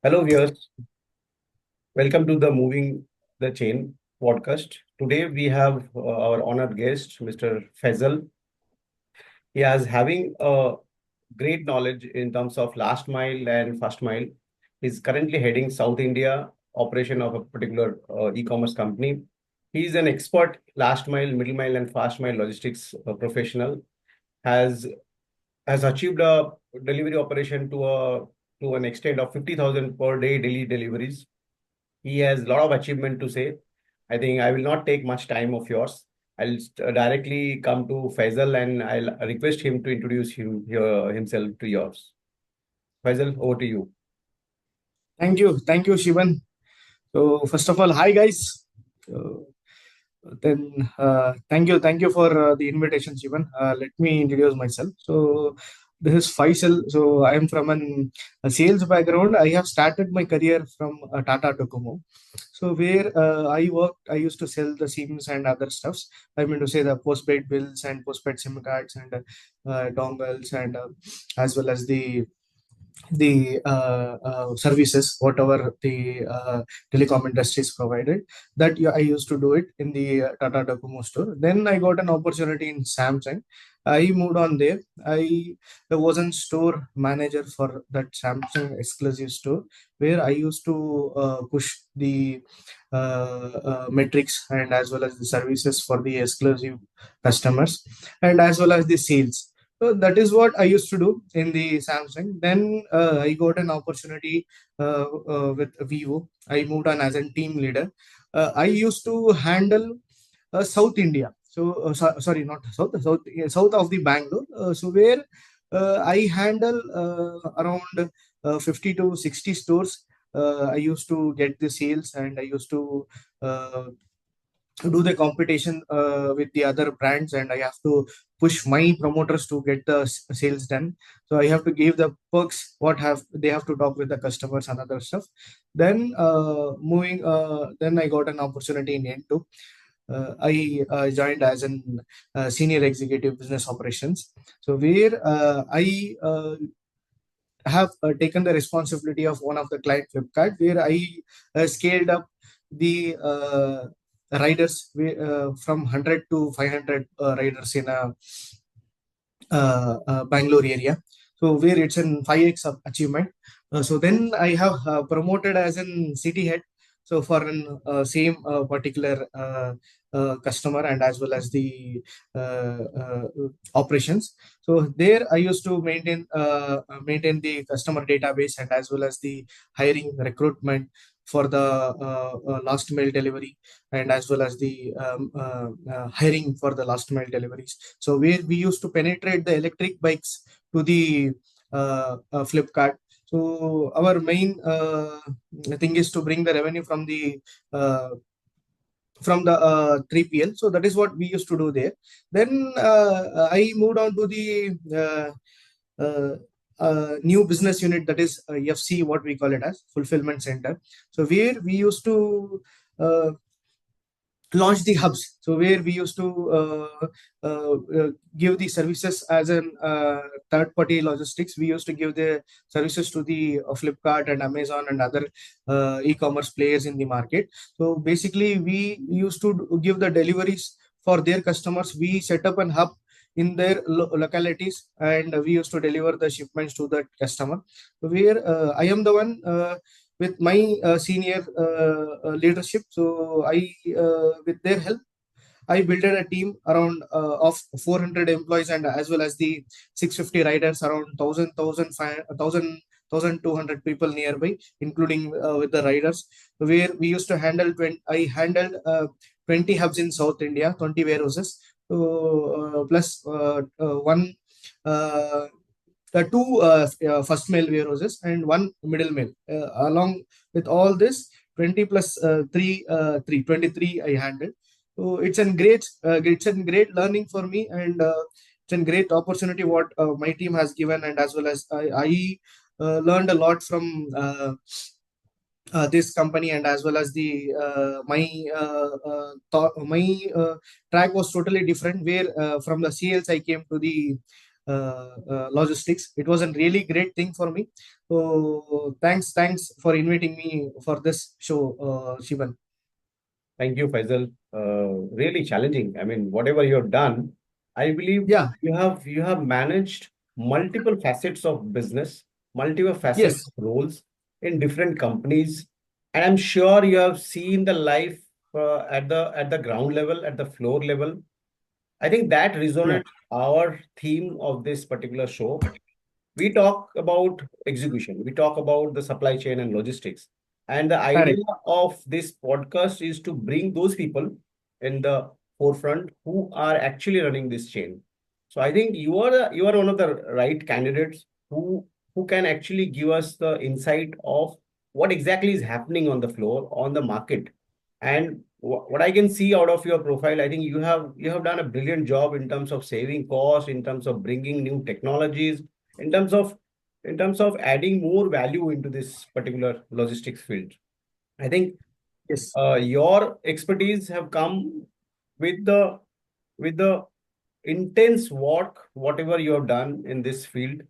Hello, viewers. Welcome to the Moving the Chain podcast. Today we have our honored guest, Mr. Faisal. He has having a great knowledge in terms of last mile and first mile. He's currently heading South India operation of a particular e-commerce company. He is an expert last mile, middle mile, and fast mile logistics professional. Has has achieved a delivery operation to an extent of 50,000 per day daily deliveries. He has a lot of achievement to say. I think I will not take much time of yours. I'll directly come to Faisal and I'll request him to introduce himself to yours. Faisal, over to you. Thank you, Shivan. So first of all, hi guys. Uh, thank you for the invitation, Shivan. Let me introduce myself. So this is Faisal. So I am from a sales background. I have started my career from Tata Docomo. So where I worked, I used to sell the SIMs and other stuffs. I mean to say the postpaid bills and postpaid SIM cards and dongles and as well as the services whatever the telecom industries provided that I used to do it in the Tata Docomo store. Then I got an opportunity in Samsung. I moved on there. I was a store manager for that Samsung exclusive store where I used to push the metrics and as well as the services for the exclusive customers and as well as the sales. So that is what I used to do in the Samsung. Then I got an opportunity with Vivo. I moved on as a team leader. I used to handle South India. Sorry, not south of the Bangalore. So where I handle around 50 to 60 stores. I used to get the sales and I used uh, to do the competition with the other brands, and I have to push my promoters to get the sales done. So I have to give the perks what have they have to talk with the customers and other stuff. Then then I got an opportunity in N2. I joined as an senior executive business operations. So where I have taken the responsibility of one of the client Flipkart, where I scaled up the riders from 100 to 500 riders in a Bangalore area. So where it's an 5x of achievement. So then I have promoted as an city head. So for an same particular customer and as well as the operations. So there I used to maintain the customer database and as well as the hiring recruitment for the last mile delivery and as well as the hiring for the last mile deliveries. So we used to penetrate the electric bikes to the Flipkart. So our main thing is to bring the revenue uh, from the 3PL. So that is what we used to do there. Then I moved on to the new business unit, that is FC, what we call it as fulfillment center. So where we used to launch the hubs. So where we used to give the services as an third party logistics. We used to give the services to the Flipkart and Amazon and other e-commerce players in the market. So basically we used to give the deliveries for their customers. We set up an hub in their localities and we used to deliver the shipments to the customer. So where I am the one with my senior leadership. So with their help, I built a team around of 400 employees and as well as the 650 riders, around 1,200 people nearby, including with the riders, where we used to handle 20, I handled 20 hubs in South India, 20 warehouses, so, plus one uh, two first mail warehouses and one middle mail. Along with all this, 20 plus 3, 23 I handled. So it's a great learning for me, and it's a great opportunity what my team has given, and as well as I learned a lot from this company, and as well as the my track was totally different. Where from the CLs I came to the logistics. It was a really great thing for me. So thanks for inviting me for this show, Shivan. Thank you, Faisal. Really challenging. I mean, whatever you have done, I believe Yeah. you have managed multiple facets of business, multiple facets Yes. of roles in different companies, and I'm sure you have seen the life at the ground level, at the floor level. I think that Yeah. resonates our theme of this particular show. We talk about execution, we talk about the supply chain and logistics. And the idea Correct. of this podcast is to bring those people in the forefront who are actually running this chain. So I think you are one of the right candidates who can actually give us the insight of what exactly is happening on the floor, on the market. And what I can see out of your profile, I think you have done a brilliant job in terms of saving costs, in terms of bringing new technologies, in terms of adding more value into this particular logistics field. I think Yes. your expertise have come with the intense work, whatever you have done in this field,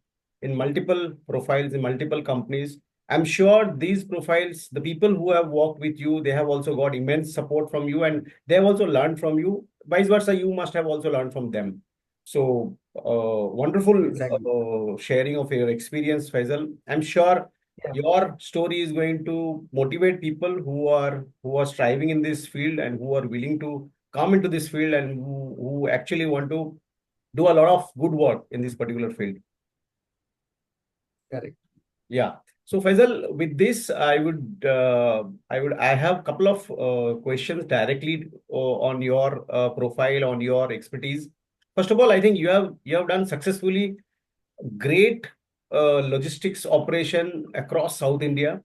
in multiple profiles, in multiple companies. I'm sure these profiles, the people who have worked with you, they have also got immense support from you and they have also learned from you. Vice versa, you must have also learned from them. So, wonderful Exactly. sharing of your experience, Faisal. I'm sure Yeah. your story is going to motivate people who are striving in this field and who are willing to come into this field and who actually want to do a lot of good work in this particular field. Correct. Yeah. So Faisal, with this, I have a couple of questions directly on your profile, on your expertise. First of all, I think you have done successfully great logistics operation across South India.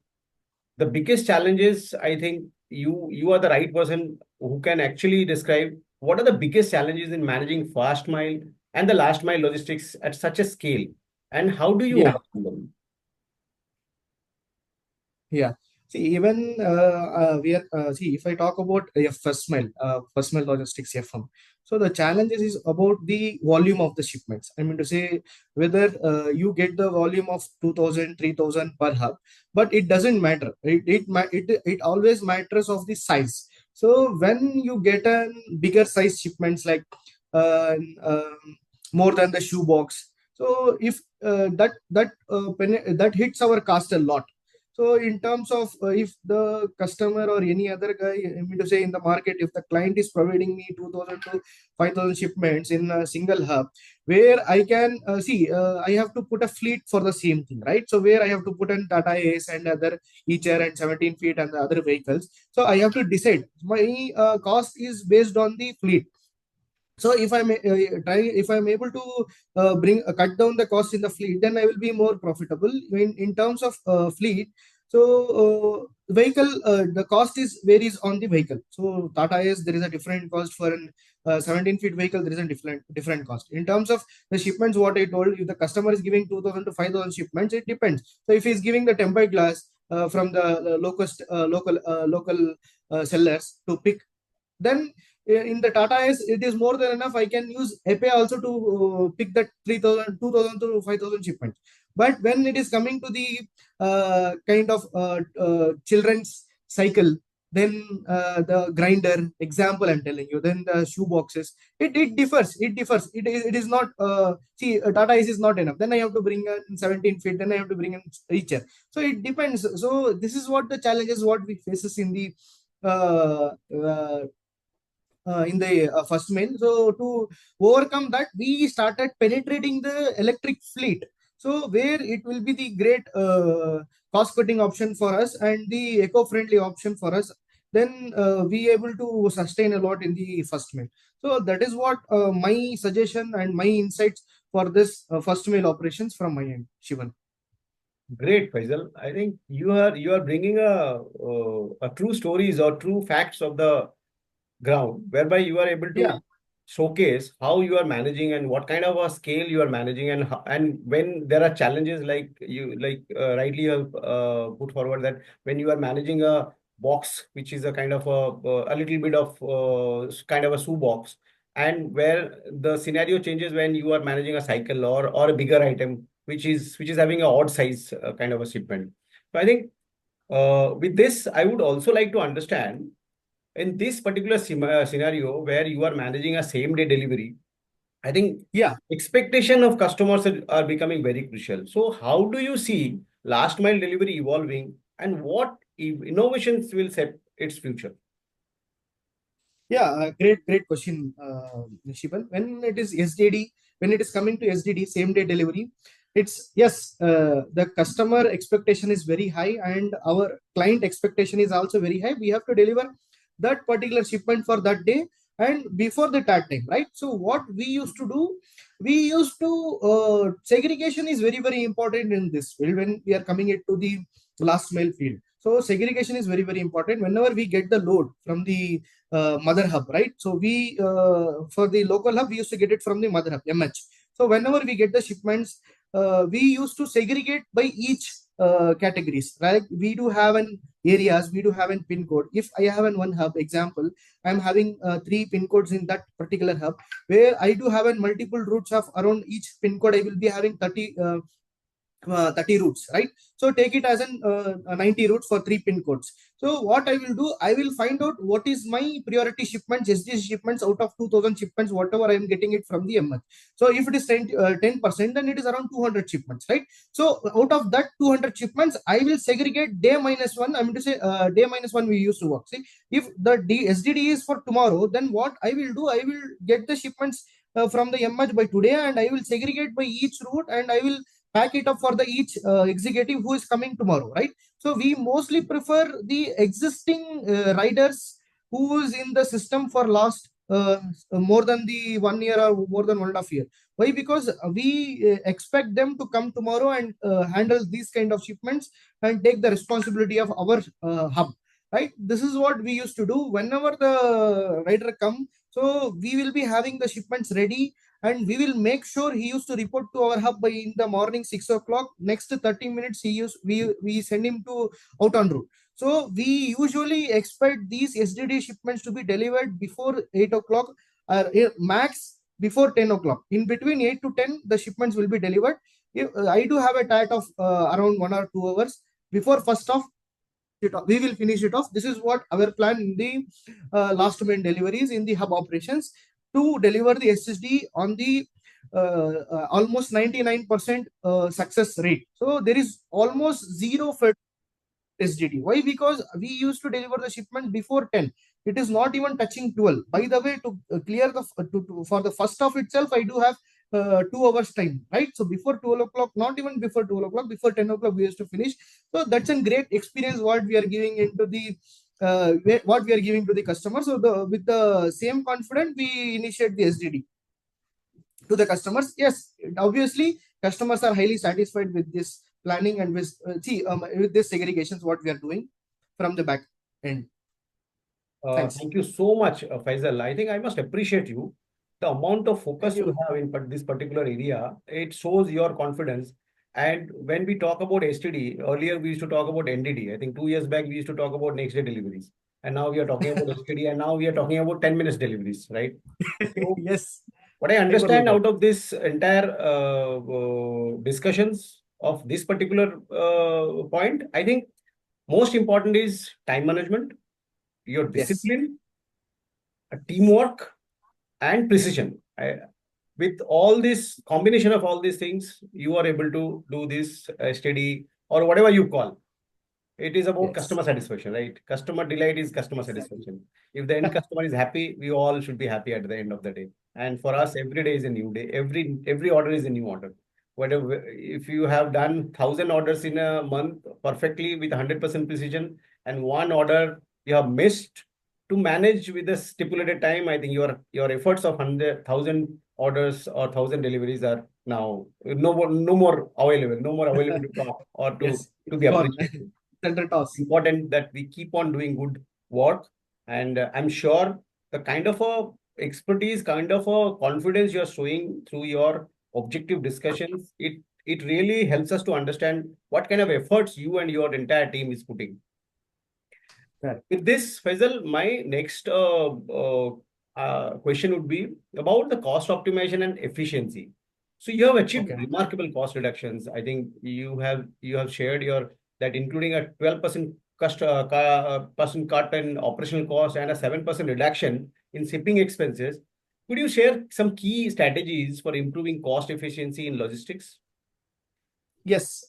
The biggest challenge is, I think you are the right person who can actually describe what are the biggest challenges in managing fast mile and the last mile logistics at such a scale, and how do you Yeah. overcome them? Yeah. See, even we are see if I talk about first mile logistics FM. So the challenges is about the volume of the shipments. I mean to say whether you get the volume of 2,000, 3,000 per hub, but it doesn't matter. It always matters of the size. So when you get a bigger size shipments like more than the shoebox, so if that hits our cost a lot. So in terms of if the customer or any other guy, I mean to say in the market, if the client is providing me 2,000 to 5,000 shipments in a single hub, where I can I have to put a fleet for the same thing, right? So where I have to put in Tata Ace and other Eacher and 17 feet and the other vehicles. So I have to decide my cost is based on the fleet. So if I'm able to bring cut down the cost in the fleet, then I will be more profitable in terms of fleet. So vehicle the cost is varies on the vehicle. So Tata is there is a different cost for an 17 feet vehicle. There is a different cost in terms of the shipments. What I told, if the customer is giving 2,000 to 5,000 shipments, it depends. So if he's giving the tempered glass from the local sellers to pick, then in the Tata S, it is more than enough. I can use API also to pick that 3,000, 2,000 to 5,000 shipments. But when it is coming to the kind of children's cycle, then the grinder example I'm telling you, then the shoe boxes, it differs. It is not, Tata S is not enough. Then I have to bring in 17 feet, then I have to bring in Reacher. So it depends. So this is what the challenges what we faces uh, uh, in the first mail. So to overcome that, we started penetrating the electric fleet. So where it will be the great cost-cutting option for us and the eco-friendly option for us, then we able to sustain a lot in the first mail. So that is what my suggestion and my insights for this first mail operations from my end, Shivan. Great, Faisal. I think you are bringing a true stories or true facts of the ground, whereby you are able Yeah. to showcase how you are managing and what kind of a scale you are managing, and when there are challenges like rightly you have put forward that when you are managing a box which is a kind of a little bit of kind of a shoe box, and where the scenario changes when you are managing a cycle or a bigger item which is having a odd size kind of a shipment. So I think with this, I would also like to understand in this particular scenario where you are managing a same day delivery. I think Yeah. expectation of customers are becoming very crucial. So how do you see last mile delivery evolving, and what innovations will set its future? Yeah, great question, Shivan. When it is SDD, when it is coming to SDD, same day delivery, it's yes, the customer expectation is very high, and our client expectation is also very high. We have to deliver that particular shipment for that day and before the tag time, right? So what we used to do, we used to segregation is very important in this field when we are coming into the last mile field. So segregation is very important. Whenever we get the load from the mother hub, right? So we for the local hub, we used to get it from the mother hub, MH. So whenever we get the shipments, we used to segregate by each categories, right? We do have an areas, we do have an pin code. If I have an one hub, example, I'm having three pin codes in that particular hub, where I do have an multiple routes of around each pin code. I will be having 30 routes, right? So take it as an 90 routes for three pin codes. So what I will do, I will find out what is my priority shipments, SD shipments out of 2000 shipments, whatever I am getting it from the MH. So if it is 10%, then it is around 200 shipments, right? So out of that 200 shipments, I will segregate day minus one. I'm going to say day minus one we used to work. See, if the SDD is for tomorrow, then what I will do, I will get the shipments from the MH by today, and I will segregate by each route, and I will pack it up for the each executive who is coming tomorrow, right? So we mostly prefer the existing riders who is in the system for last more than the 1 year or more than 1.5 year. Why? Because we expect them to come tomorrow and handle these kind of shipments and take the responsibility of our hub, right? This is what we used to do whenever the rider come. So we will be having the shipments ready, and we will make sure he used to report to our hub by in the morning 6 o'clock. Next 30 minutes he used we send him to out on route. So we usually expect these SDD shipments to be delivered before 8 o'clock, or max before 10 o'clock. In between 8 to 10, the shipments will be delivered. I do have a target of around 1 or 2 hours before first of it off. We will finish it off. This is what our plan in the last mile deliveries in the hub operations, to deliver the SSD on the almost 99% success rate. So there is almost zero for SDD. Why? Because we used to deliver the shipment before 10. It is not even touching 12. By the way, to clear the for the first of itself, I do have 2 hours time, right? So before 12 o'clock, not even before 12 o'clock, before 10 o'clock, we used to finish. So that's a great experience what we are giving into the what we are giving to the customer. So with the same confidence, we initiate the SDD to the customers. Yes, obviously, customers are highly satisfied with this planning and with this segregations what we are doing from the back end. Thanks. Thank you so much, Faisal. I think I must appreciate you. The amount of Thank focus you you. have in this particular area, it shows your confidence. And when we talk about STD, earlier we used to talk about NDD. I think 2 years back we used to talk about next day deliveries. And now we are talking about STD, and now we are talking about 10 minutes deliveries, right? So Yes, what I I follow understand that. out of this entire discussions of this particular point, I think most important is time management, your Yes, discipline, teamwork, and precision. With all this combination of all these things, you are able to do this steady or whatever you call. It is about yes, customer satisfaction, right? Customer delight is customer exactly. satisfaction. If the end customer is happy, we all should be happy at the end of the day. And for us, every day is a new day. Every order is a new order. Whatever, if you have done 1,000 orders in a month perfectly with 100% precision, and one order you have missed to manage with the stipulated time, I think your efforts of 100,000 orders or 1,000 deliveries are now no more available, no more available to talk or Yes, to it's be gone. appreciated. Under toss. Important that we keep on doing good work. And I'm sure the kind of a expertise, kind of a confidence you're showing through your objective discussions, it really helps us to understand what kind of efforts you and your entire team is putting. Correct. With this, Faisal, my next question would be about the cost optimization and efficiency. So you have achieved Okay. remarkable cost reductions. I think you have shared your that including a 12% percent cut in operational cost and a 7% reduction in shipping expenses. Could you share some key strategies for improving cost efficiency in logistics? Yes.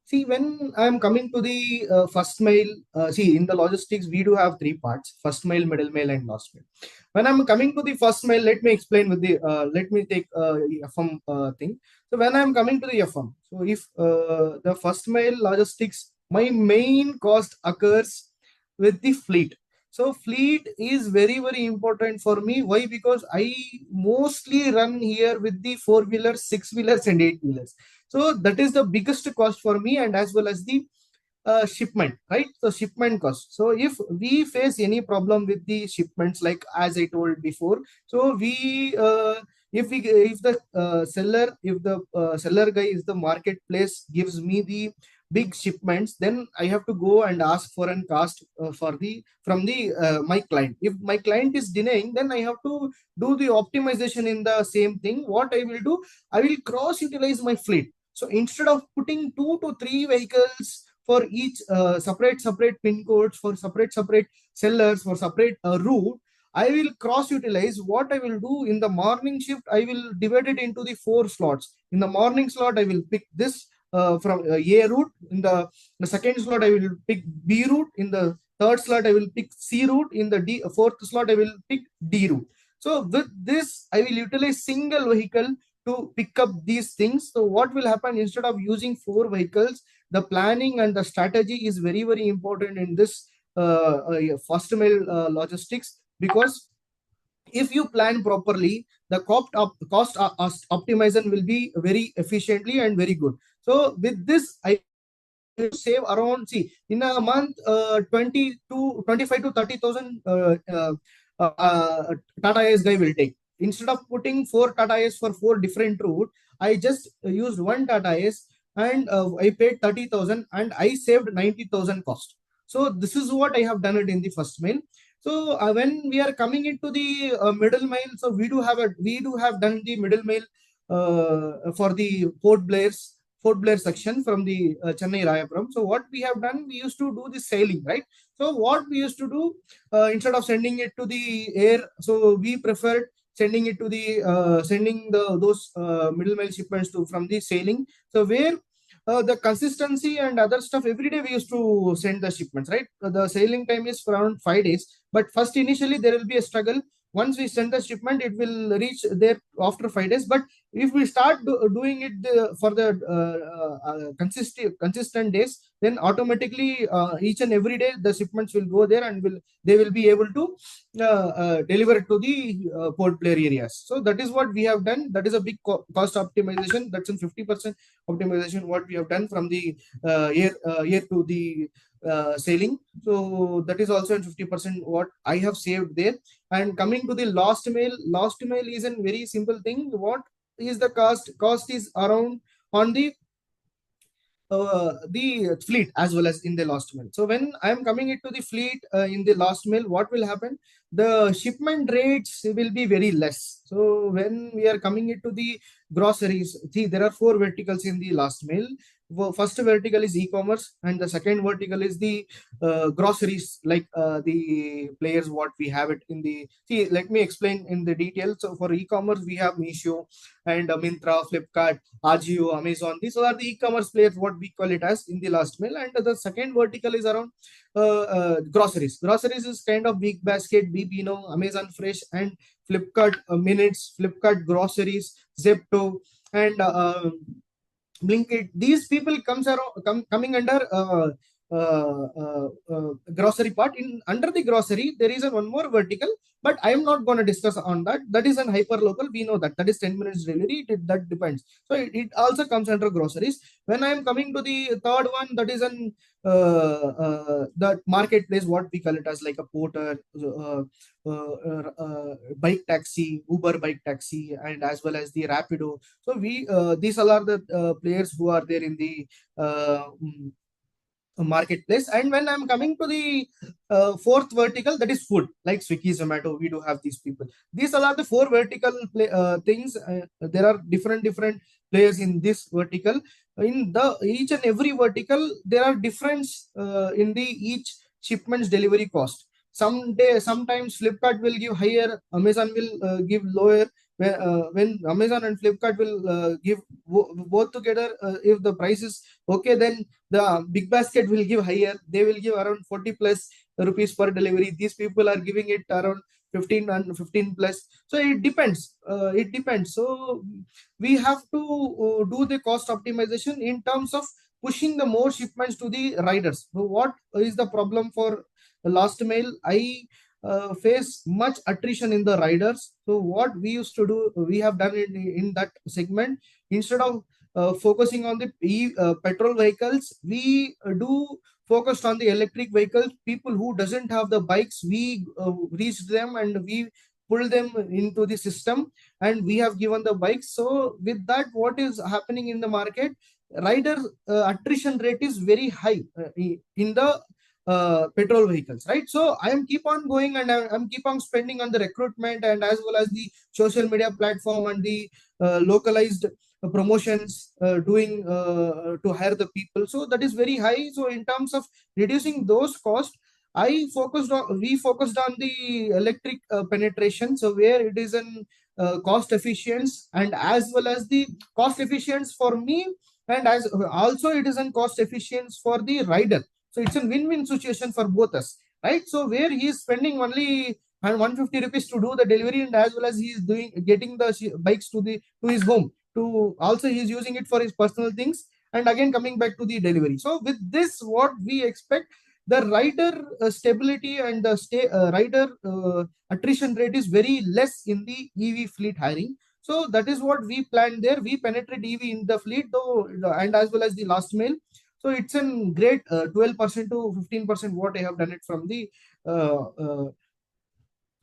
See, when I'm coming to the first mile, see, in the logistics, we do have three parts: first mile, middle mile, and last mile. When I'm coming to the first mile, let me explain with the, let me take FM thing. So, when I'm coming to the FM, so if the first mile logistics, my main cost occurs with the fleet. So, fleet is very, very important for me. Why? Because I mostly run here with the four-wheelers, six-wheelers, and eight-wheelers. So that is the biggest cost for me, and as well as the shipment, right? So shipment cost. So if we face any problem with the shipments, like as I told before, so we if the seller, if the seller guy is the marketplace gives me the big shipments, then I have to go and ask for an cost for the from the my client. If my client is denying, then I have to do the optimization in the same thing. What I will do, I will cross utilize my fleet. So instead of putting two to three vehicles for each separate pin codes, for separate sellers, for separate route, I will cross utilize. What I will do in the morning shift, I will divide it into the four slots. In the morning slot, I will pick this from A route. In the second slot, I will pick B route. In the third slot, I will pick C route. In the fourth slot, I will pick D route. So with this, I will utilize single vehicle to pick up these things. So what will happen, instead of using four vehicles, the planning and the strategy is very, very important in this first mile logistics. Because if you plan properly, the cost optimization will be very efficiently and very good. So with this, I save around, see, in a month, 20 to 25 to 30,000 Tata Ace guy will take. Instead of putting four Tata Ace for four different route, I just used one Tata Ace, and I paid 30,000 and I saved 90,000 cost. So this is what I have done it in the first mail. So when we are coming into the middle mail, so we do have done the middle mail for the Port Blair section from the Chennai Rayapuram. So what we have done, we used to do the sailing, right? So what we used to do, instead of sending it to the air, so we preferred sending it to the sending the those middle mile shipments to from the sailing. So where the consistency and other stuff, every day we used to send the shipments, right? The sailing time is around 5 days, but first initially there will be a struggle. Once we send the shipment, it will reach there after 5 days. But if we start doing it for the consistent days, then automatically each and every day the shipments will go there, and will they will be able to deliver it to the port player areas. So that is what we have done. That is a big cost optimization. That's in 50% optimization what we have done from the air to the sailing. So that is also in 50% what I have saved there. And coming to the last mail is a very simple thing. What is the cost is around on the fleet as well as in the last mail. So when I am coming into the fleet in the last mail, what will happen? The shipment rates will be very less. So when we are coming into the groceries, see, there are four verticals in the last mail. First vertical is e-commerce, and the second vertical is the groceries, like the players what we have it in the, see, let me explain in the detail. So for e-commerce, we have Meesho and Mintra, Flipkart, Ajio, Amazon. These are the e-commerce players, what we call it as in the last mail. And the second vertical is around groceries. Groceries is kind of Big Basket, Bibino, Amazon Fresh, and Flipkart Minutes, Flipkart Groceries, Zepto, and Blinkit. These people coming under grocery part. In under the grocery, there is a one more vertical, but I am not going to discuss on that. That is an hyper local. We know that is 10 minutes delivery. That depends. So it also comes under groceries. When I am coming to the third one, that is an that marketplace, what we call it as, like a porter, bike taxi, Uber bike taxi, and as well as the Rapido. So we these all are the players who are there in the uh, mm, marketplace. And when I'm coming to the fourth vertical, that is food, like Swiggy, Zomato, we do have these people. These are the four vertical things. There are different players in this vertical. In the each and every vertical, there are difference in the each shipment's delivery cost. Sometimes Flipkart will give higher, Amazon will give lower. When Amazon and Flipkart will give both together, if the price is okay, then the big basket will give higher. They will give around 40 plus rupees per delivery. These people are giving it around 15 and 15 plus. So it depends. So we have to do the cost optimization in terms of pushing the more shipments to the riders. So what is the problem for the last mile? I face much attrition in the riders. So what we used to do, we have done it in that segment. Instead of focusing on the petrol vehicles, we do focused on the electric vehicles. People who doesn't have the bikes, we reach them and we pull them into the system, and we have given the bikes. So with that, what is happening in the market, rider attrition rate is very high in the petrol vehicles, right? So I am keep on going, and I'm keep on spending on the recruitment, and as well as the social media platform and the localized promotions doing to hire the people. So that is very high. So in terms of reducing those costs, we focused on the electric penetration. So where it is an cost efficient, and as well as the cost efficient for me, and as also it is an cost efficient for the rider. So it's a win-win situation for both us, right? So where he is spending only 150 rupees to do the delivery, and as well as he is doing getting the bikes to his home, to also he is using it for his personal things, and again coming back to the delivery. So with this, what we expect, the rider stability and the rider attrition rate is very less in the EV fleet hiring. So that is what we planned there. We penetrate EV in the fleet though, and as well as the last mile. So it's a great 12% to 15% what I have done it from the uh, uh,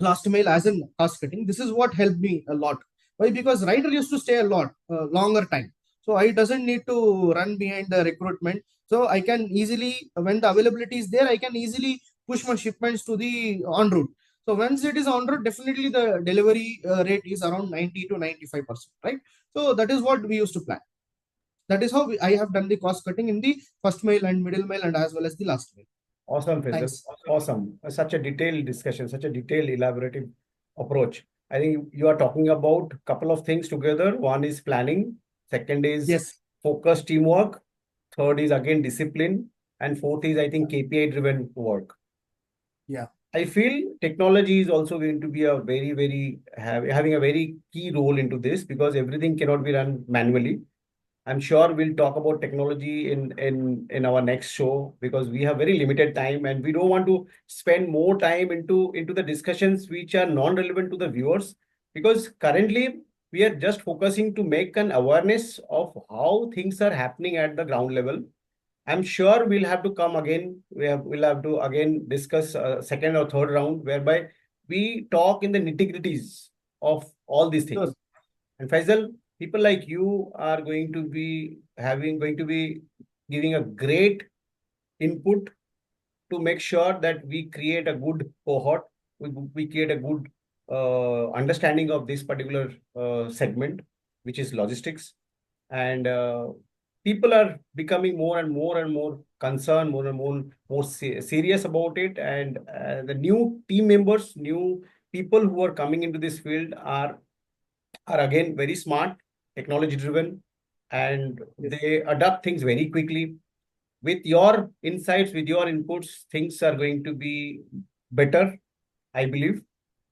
last mile as in cost cutting. This is what helped me a lot. Why? Because rider used to stay a lot longer time. So I doesn't need to run behind the recruitment. So I can easily, when the availability is there, I can easily push my shipments to the en route. So once it is en route, definitely the delivery rate is around 90 to 95%, right? So that is what we used to plan. That is how I have done the cost cutting in the first mile and middle mile, and as well as the last mile. Awesome, Faisal. Thanks. Awesome. Such a detailed discussion, such a detailed, elaborative approach. I think you are talking about a couple of things together. One is planning, second is Yes. focused teamwork, third is again discipline, and fourth is, I think, KPI driven work. Yeah. I feel technology is also going to be a having a very key role into this, because everything cannot be run manually. I'm sure we'll talk about technology in our next show, because we have very limited time and we don't want to spend more time into the discussions which are non-relevant to the viewers, because currently we are just focusing to make an awareness of how things are happening at the ground level. I'm sure we'll have to come again. We'll have to again discuss a second or third round whereby we talk in the nitty-gritties of all these Sure. things. And Faisal, people like you are going to be giving a great input to make sure that we create a good cohort, we create a good understanding of this particular segment, which is logistics. And people are becoming more and more and more concerned, more serious about it. And the new team members, new people who are coming into this field are again very smart, technology driven, and Yes. they adapt things very quickly. With your insights, with your inputs, things are going to be better, I believe.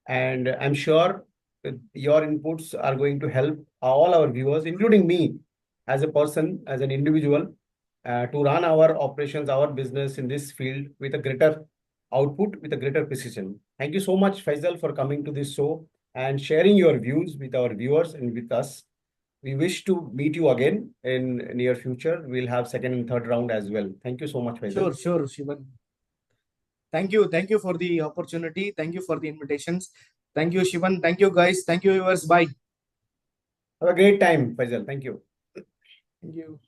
And I'm sure that your inputs are going to help all our viewers, including me as a person, as an individual, to run our operations, our business in this field with a greater output, with a greater precision. Thank you so much, Faisal, for coming to this show and sharing your views with our viewers and with us. We wish to meet you again in near future. We'll have second and third round as well. Thank you so much, Faisal. Sure, Shivan. Thank you for the opportunity. Thank you for the invitations. Thank you, Shivan. Thank you, guys. Thank you, viewers. Bye. Have a great time, Faisal. Thank you. Thank you.